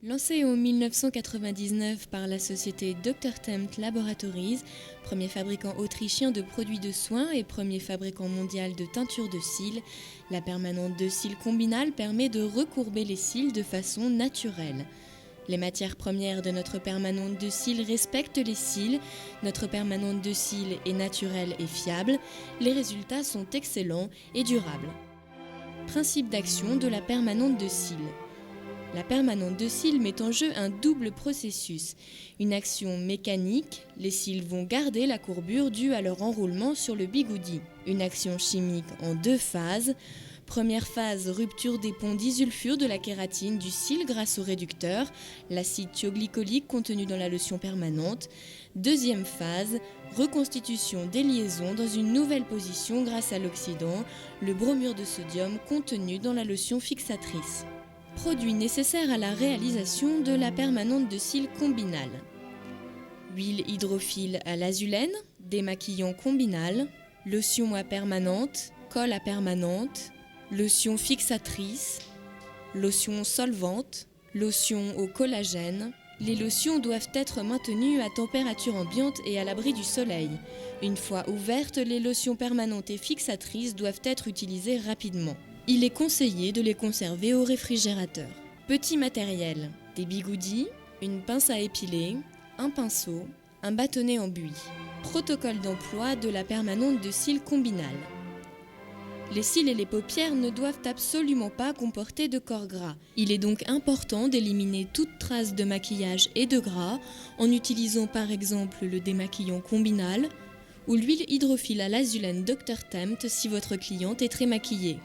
Lancé en 1999 par la société Dr. Tempt Laboratories, premier fabricant autrichien de produits de soins et premier fabricant mondial de teinture de cils, la permanente de cils Combinal permet de recourber les cils de façon naturelle. Les matières premières de notre permanente de cils respectent les cils, notre permanente de cils est naturelle et fiable, les résultats sont excellents et durables. Principe d'action de la permanente de cils. La permanente de cils met en jeu un double processus. Une action mécanique, les cils vont garder la courbure due à leur enroulement sur le bigoudi. Une action chimique en deux phases. Première phase, rupture des ponts disulfure de la kératine du cil grâce au réducteur, l'acide thioglycolique contenu dans la lotion permanente. Deuxième phase, reconstitution des liaisons dans une nouvelle position grâce à l'oxydant, le bromure de sodium contenu dans la lotion fixatrice. Produit nécessaire à la réalisation de la permanente de cils Combinal. Huile hydrophile à l'azulène, démaquillant Combinal, lotion à permanente, colle à permanente, lotion fixatrice, lotion solvante, lotion au collagène. Les lotions doivent être maintenues à température ambiante et à l'abri du soleil. Une fois ouvertes, les lotions permanentes et fixatrices doivent être utilisées rapidement. Il est conseillé de les conserver au réfrigérateur. Petit matériel, des bigoudis, une pince à épiler, un pinceau, un bâtonnet en buis. Protocole d'emploi de la permanente de cils Combinal. Les cils et les paupières ne doivent absolument pas comporter de corps gras. Il est donc important d'éliminer toute trace de maquillage et de gras en utilisant par exemple le démaquillant Combinal ou l'huile hydrophile à l'azulène Dr. Tempt si votre cliente est très maquillée.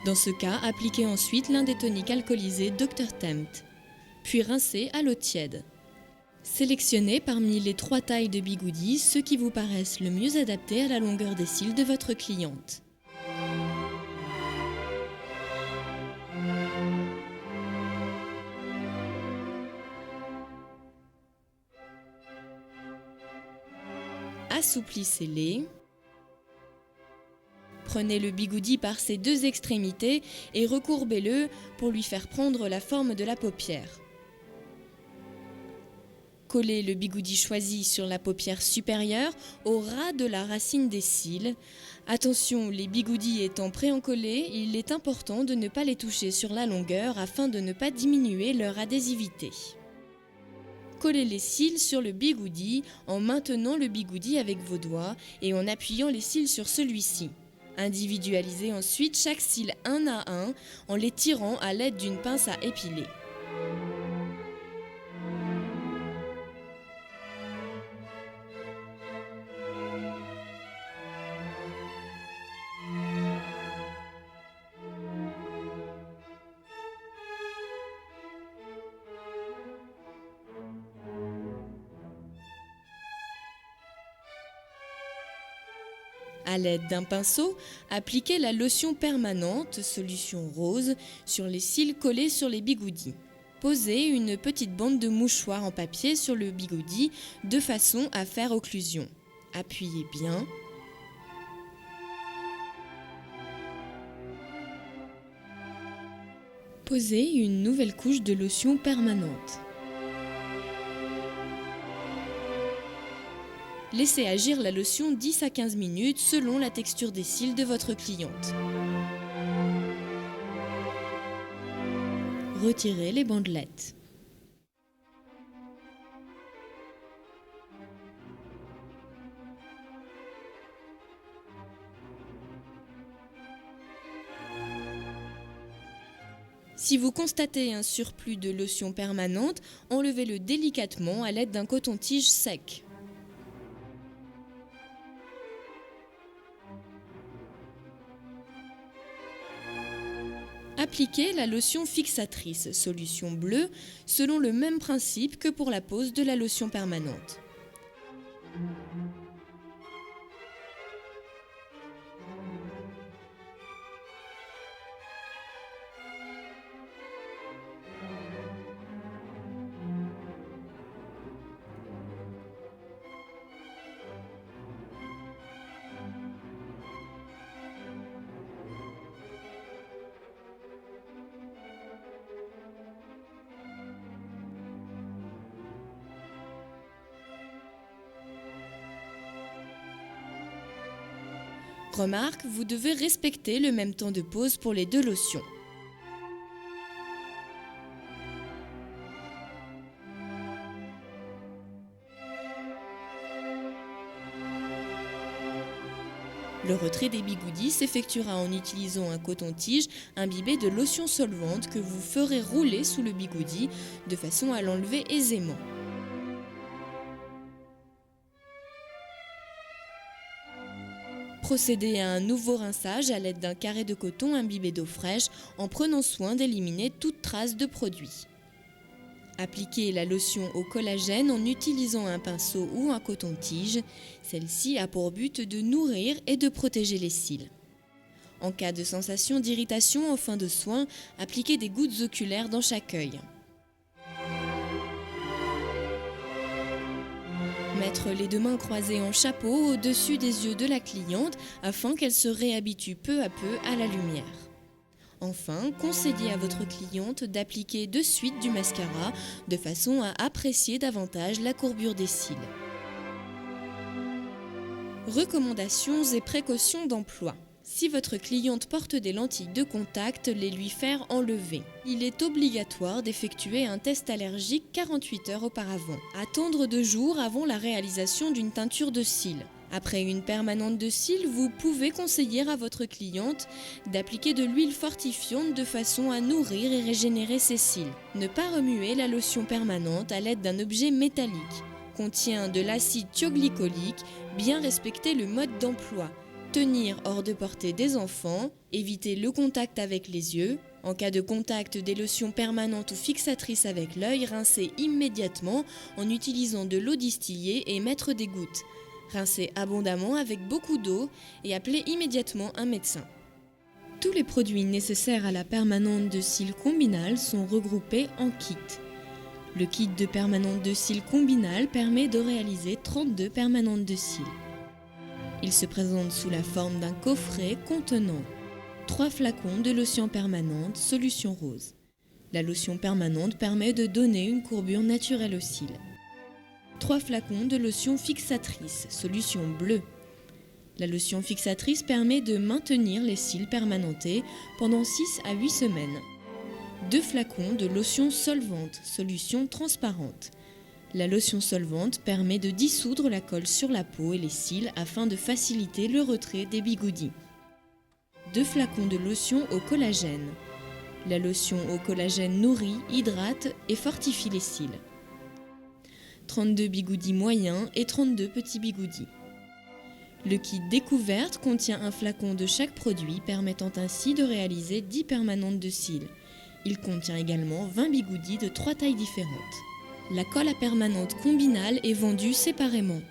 Dans ce cas, appliquez ensuite l'un des toniques alcoolisés Dr. Tempt, puis rincez à l'eau tiède. Sélectionnez parmi les 3 tailles de bigoudis ceux qui vous paraissent le mieux adaptés à la longueur des cils de votre cliente. Assouplissez-les. Prenez le bigoudi par ses 2 extrémités et recourbez-le pour lui faire prendre la forme de la paupière. Collez le bigoudi choisi sur la paupière supérieure au ras de la racine des cils. Attention, les bigoudis étant préencollés, il est important de ne pas les toucher sur la longueur afin de ne pas diminuer leur adhésivité. Collez les cils sur le bigoudi en maintenant le bigoudi avec vos doigts et en appuyant les cils sur celui-ci. Individualisez ensuite chaque cil un à un en les tirant à l'aide d'une pince à épiler. À l'aide d'un pinceau, appliquez la lotion permanente, solution rose, sur les cils collés sur les bigoudis. Posez une petite bande de mouchoir en papier sur le bigoudi de façon à faire occlusion. Appuyez bien. Posez une nouvelle couche de lotion permanente. Laissez agir la lotion 10 à 15 minutes selon la texture des cils de votre cliente. Retirez les bandelettes. Si vous constatez un surplus de lotion permanente, enlevez-le délicatement à l'aide d'un coton-tige sec. Appliquez la lotion fixatrice, solution bleue, selon le même principe que pour la pose de la lotion permanente. Remarque, vous devez respecter le même temps de pause pour les deux lotions. Le retrait des bigoudis s'effectuera en utilisant un coton-tige imbibé de lotion solvante que vous ferez rouler sous le bigoudi de façon à l'enlever aisément. Procédez à un nouveau rinçage à l'aide d'un carré de coton imbibé d'eau fraîche en prenant soin d'éliminer toute trace de produit. Appliquez la lotion au collagène en utilisant un pinceau ou un coton-tige. Celle-ci a pour but de nourrir et de protéger les cils. En cas de sensation d'irritation en fin de soin, appliquez des gouttes oculaires dans chaque œil. Mettre les deux mains croisées en chapeau au-dessus des yeux de la cliente afin qu'elle se réhabitue peu à peu à la lumière. Enfin, conseillez à votre cliente d'appliquer de suite du mascara de façon à apprécier davantage la courbure des cils. Recommandations et précautions d'emploi. Si votre cliente porte des lentilles de contact, les lui faire enlever. Il est obligatoire d'effectuer un test allergique 48 heures auparavant. Attendre 2 jours avant la réalisation d'une teinture de cils. Après une permanente de cils, vous pouvez conseiller à votre cliente d'appliquer de l'huile fortifiante de façon à nourrir et régénérer ses cils. Ne pas remuer la lotion permanente à l'aide d'un objet métallique. Contient de l'acide thioglycolique, bien respecter le mode d'emploi. Tenir hors de portée des enfants, éviter le contact avec les yeux. En cas de contact des lotions permanentes ou fixatrices avec l'œil, rincer immédiatement en utilisant de l'eau distillée et mettre des gouttes. Rincez abondamment avec beaucoup d'eau et appelez immédiatement un médecin. Tous les produits nécessaires à la permanente de cils combinale sont regroupés en kit. Le kit de permanente de cils combinale permet de réaliser 32 permanentes de cils. Il se présente sous la forme d'un coffret contenant 3 flacons de lotion permanente, solution rose. La lotion permanente permet de donner une courbure naturelle aux cils. 3 flacons de lotion fixatrice, solution bleue. La lotion fixatrice permet de maintenir les cils permanentés pendant 6 à 8 semaines. 2 flacons de lotion solvante, solution transparente. La lotion solvante permet de dissoudre la colle sur la peau et les cils afin de faciliter le retrait des bigoudis. 2 flacons de lotion au collagène. La lotion au collagène nourrit, hydrate et fortifie les cils. 32 bigoudis moyens et 32 petits bigoudis. Le kit découverte contient un flacon de chaque produit permettant ainsi de réaliser 10 permanentes de cils. Il contient également 20 bigoudis de 3 tailles différentes. La colle à permanente combinale est vendue séparément.